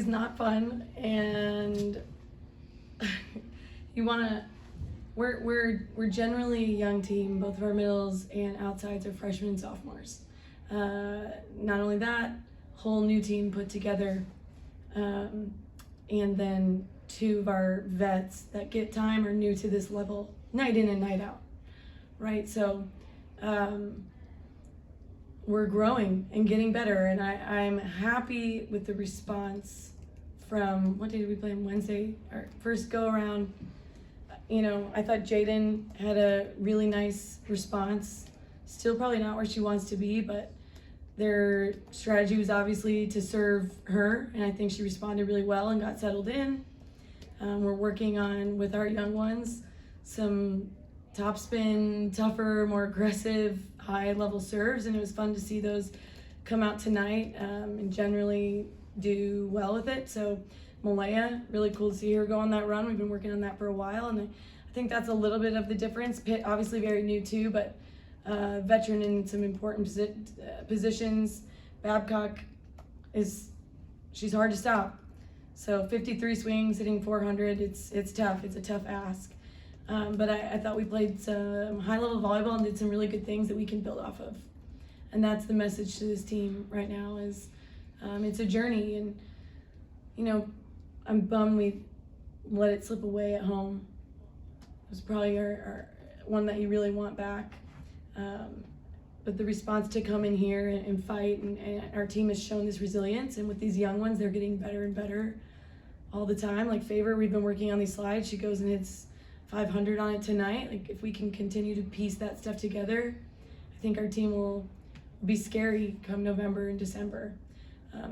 is not fun, and we're generally a young team. Both of our middles and outsides are freshmen and sophomores. Not only that, whole new team put together, and then two of our vets that get time are new to this level, night in and night out, right? So we're growing and getting better, and I'm happy with the response from, what day did we play on Wednesday? Our first go around. You know, I thought Jaden had a really nice response. Still probably not where she wants to be, but their strategy was obviously to serve her, and I think she responded really well and got settled in. We're working on, with our young ones, some topspin, tougher, more aggressive, high-level serves, and it was fun to see those come out tonight and generally do well with it. So Malaya, really cool to see her go on that run. We've been working on that for a while, and I think that's a little bit of the difference. Pitt, obviously very new too, but veteran in some important positions. Babcock she's hard to stop. So 53 swings, hitting 400, it's tough. It's a tough ask. But I thought we played some high-level volleyball and did some really good things that we can build off of. And that's the message to this team right now is it's a journey. And, you know, I'm bummed we let it slip away at home. It was probably our one that you really want back. But the response to come in here and fight, and our team has shown this resilience, and with these young ones, they're getting better and better all the time. Like Favor, we've been working on these slides. She goes and hits 500 on it tonight. Like if we can continue to piece that stuff together, I think our team will be scary come November and December.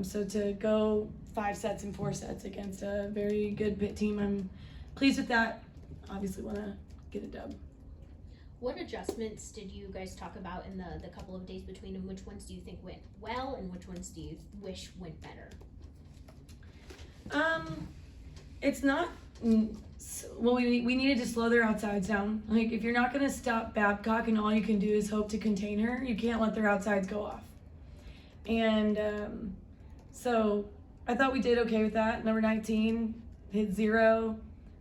So to go 5 sets and 4 sets against a very good Pitt team, I'm pleased with that. Obviously want to get a dub. What adjustments did you guys talk about in the couple of days between them? Which ones do you think went well, and which ones do you wish went better? It's not, well, we needed to slow their outsides down. Like if you're not going to stop Babcock and all you can do is hope to contain her, you can't let their outsides go off. And so I thought we did okay with that. Number 19 hit 0.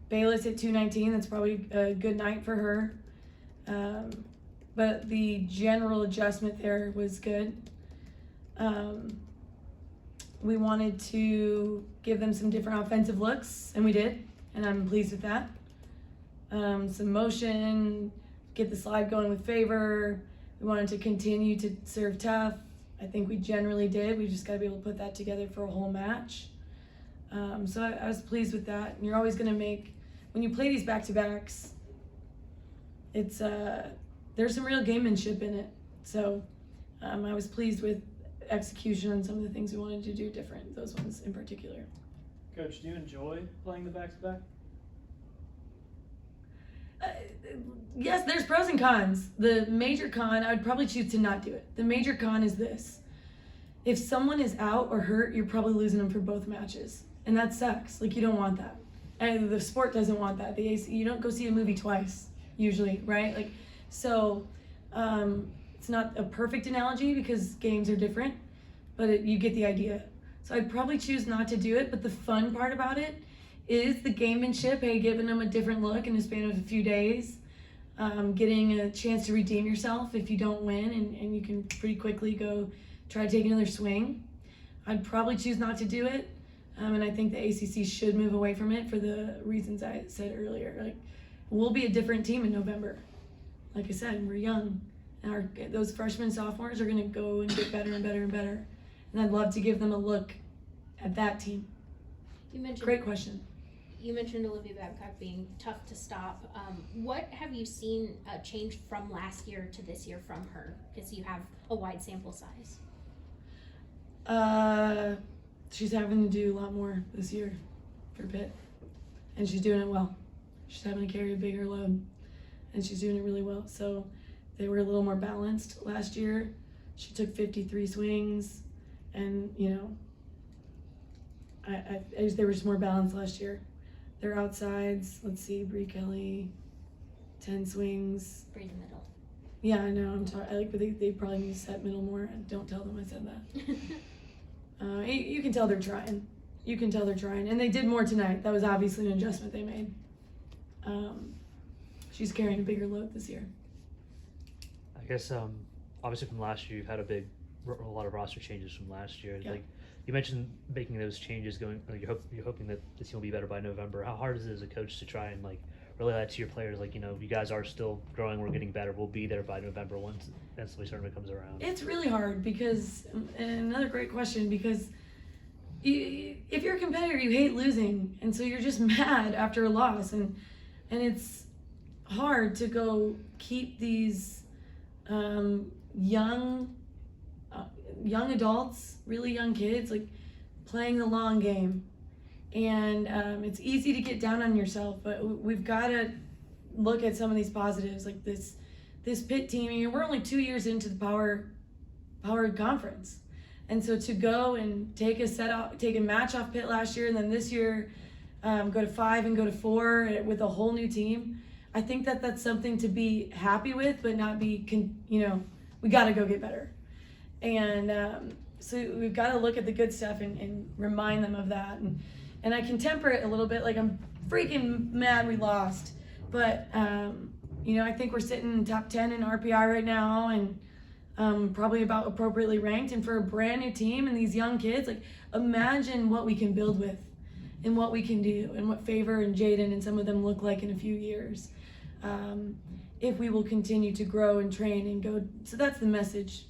Bayless hit 219. That's probably a good night for her. But the general adjustment there was good. We wanted to give them some different offensive looks, and we did, and I'm pleased with that. Some motion, get the slide going with Favor. We wanted to continue to serve tough. I think we generally did. We just got to be able to put that together for a whole match. So I was pleased with that. And you're always going to make, when you play these back-to-backs, it's there's some real gamemanship in it. So I was pleased with execution on some of the things we wanted to do different, those ones in particular. Coach, do you enjoy playing the back-to-back? Yes, there's pros and cons. The major con, I would probably choose to not do it. The major con is this. If someone is out or hurt, you're probably losing them for both matches. And that sucks. Like, you don't want that. And the sport doesn't want that. You don't go see a movie twice, usually, right? Like, so it's not a perfect analogy because games are different, but you get the idea. So I'd probably choose not to do it, but the fun part about it is the gamemanship, hey, giving them a different look in the span of a few days, getting a chance to redeem yourself if you don't win, and you can pretty quickly go try to take another swing. I'd probably choose not to do it, and I think the ACC should move away from it for the reasons I said earlier. Like, we'll be a different team in November. Like I said, we're young, and those freshmen and sophomores are going to go and get better and better and better, and I'd love to give them a look at that team. Great question. You mentioned Olivia Babcock being tough to stop. What have you seen change from last year to this year from her? Because you have a wide sample size. She's having to do a lot more this year for Pitt, and she's doing it well. She's having to carry a bigger load, and she's doing it really well. So they were a little more balanced last year. She took 53 swings, and you know, they were just more balanced last year. Their outsides, let's see, Bree Kelly, 10 swings. Bree the middle. Yeah, I know. I'm sorry. But they probably need to set middle more. Don't tell them I said that. You can tell they're trying. You can tell they're trying, and they did more tonight. That was obviously an adjustment they made. She's carrying a bigger load this year. I guess obviously from last year you've had a lot of roster changes from last year. Yeah. Like you mentioned making those changes you're hoping that the team will be better by November. How hard is it as a coach to try and like relay that to your players? Like, you guys are still growing, we're getting better, we'll be there by November once NCAA tournament comes around. It's really hard because, and another great question, because if you're a competitor, you hate losing, and so you're just mad after a loss, and it's hard to go keep these young adults, really young kids, like playing the long game, and it's easy to get down on yourself, but we've got to look at some of these positives, like this Pitt team. I mean, we're only 2 years into the Power Conference. And so to go and take a match off Pitt last year, and then this year go to 5 and go to 4 with a whole new team, I think that's something to be happy with, but not be, we got to go get better. And so we've got to look at the good stuff and remind them of that. And I can temper it a little bit, like I'm freaking mad we lost. But, I think we're sitting in top 10 in RPI right now, and probably about appropriately ranked. And for a brand new team and these young kids, like imagine what we can build with and what we can do and what Favor and Jaden and some of them look like in a few years. If we will continue to grow and train and go. So that's the message.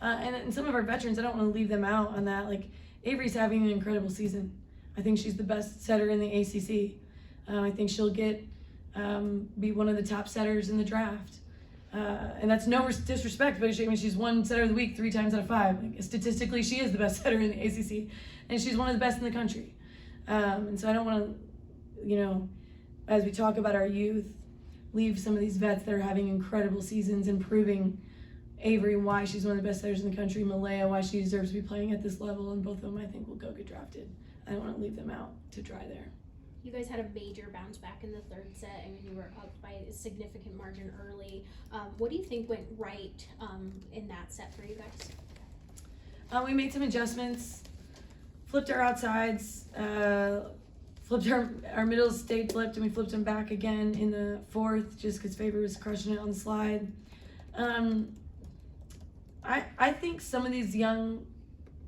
And some of our veterans, I don't want to leave them out on that. Like Avery's having an incredible season. I think she's the best setter in the ACC. I think she'll be one of the top setters in the draft. And that's no disrespect, but she's won setter of the week 3 times out of 5. Like, statistically, she is the best setter in the ACC, and she's one of the best in the country. And so I don't want to, as we talk about our youth, leave some of these vets that are having incredible seasons and proving Avery why she's one of the best setters in the country, Malaya why she deserves to be playing at this level, and both of them I think will go get drafted. I don't want to leave them out to dry there. You guys had a major bounce back in the third set. I mean, you were up by a significant margin early. What do you think went right in that set for you guys? We made some adjustments, flipped our outsides, flipped our middles stayed flipped, and we flipped them back again in the fourth just because Favor was crushing it on the slide. I think some of these young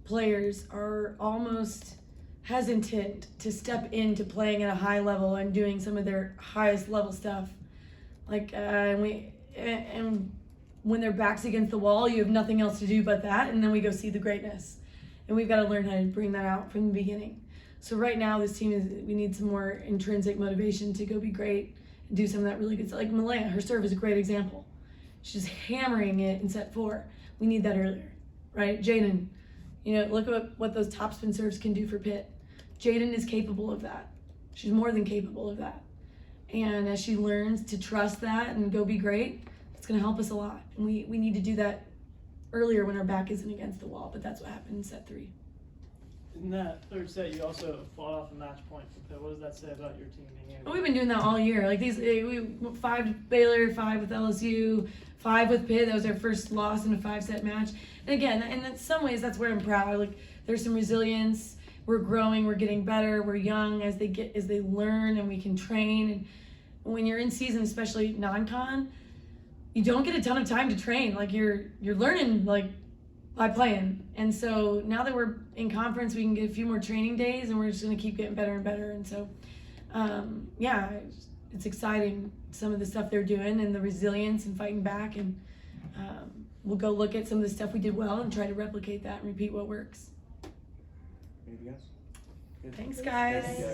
players are almost hesitant to step into playing at a high level and doing some of their highest level stuff. Like, and when their back's against the wall, you have nothing else to do but that, and then we go see the greatness. And we've got to learn how to bring that out from the beginning. So right now, this team we need some more intrinsic motivation to go be great and do some of that really good stuff. Like Malaya, her serve is a great example. She's hammering it in set 4. We need that earlier, right? Jaden, look at what those topspin serves can do for Pitt. Jaden is capable of that. She's more than capable of that. And as she learns to trust that and go be great, it's going to help us a lot. And we need to do that earlier when our back isn't against the wall, but that's what happened in set 3. In that third set, you also fought off a match point for Pitt. What does that say about your team being able? Well, we've been doing that all year. Like we 5 with Baylor, 5 with LSU, 5 with Pitt. That was our first loss in a 5-set match. And again, in some ways, that's where I'm proud. Like there's some resilience. We're growing. We're getting better. We're young as they learn, and we can train. And when you're in season, especially non-con, you don't get a ton of time to train. Like you're learning like by playing. And so now that we're in conference, we can get a few more training days, and we're just going to keep getting better and better. And so, it's exciting, some of the stuff they're doing and the resilience and fighting back. And we'll go look at some of the stuff we did well and try to replicate that and repeat what works. Anything else? Good. Thanks, guys. Thank you, guys.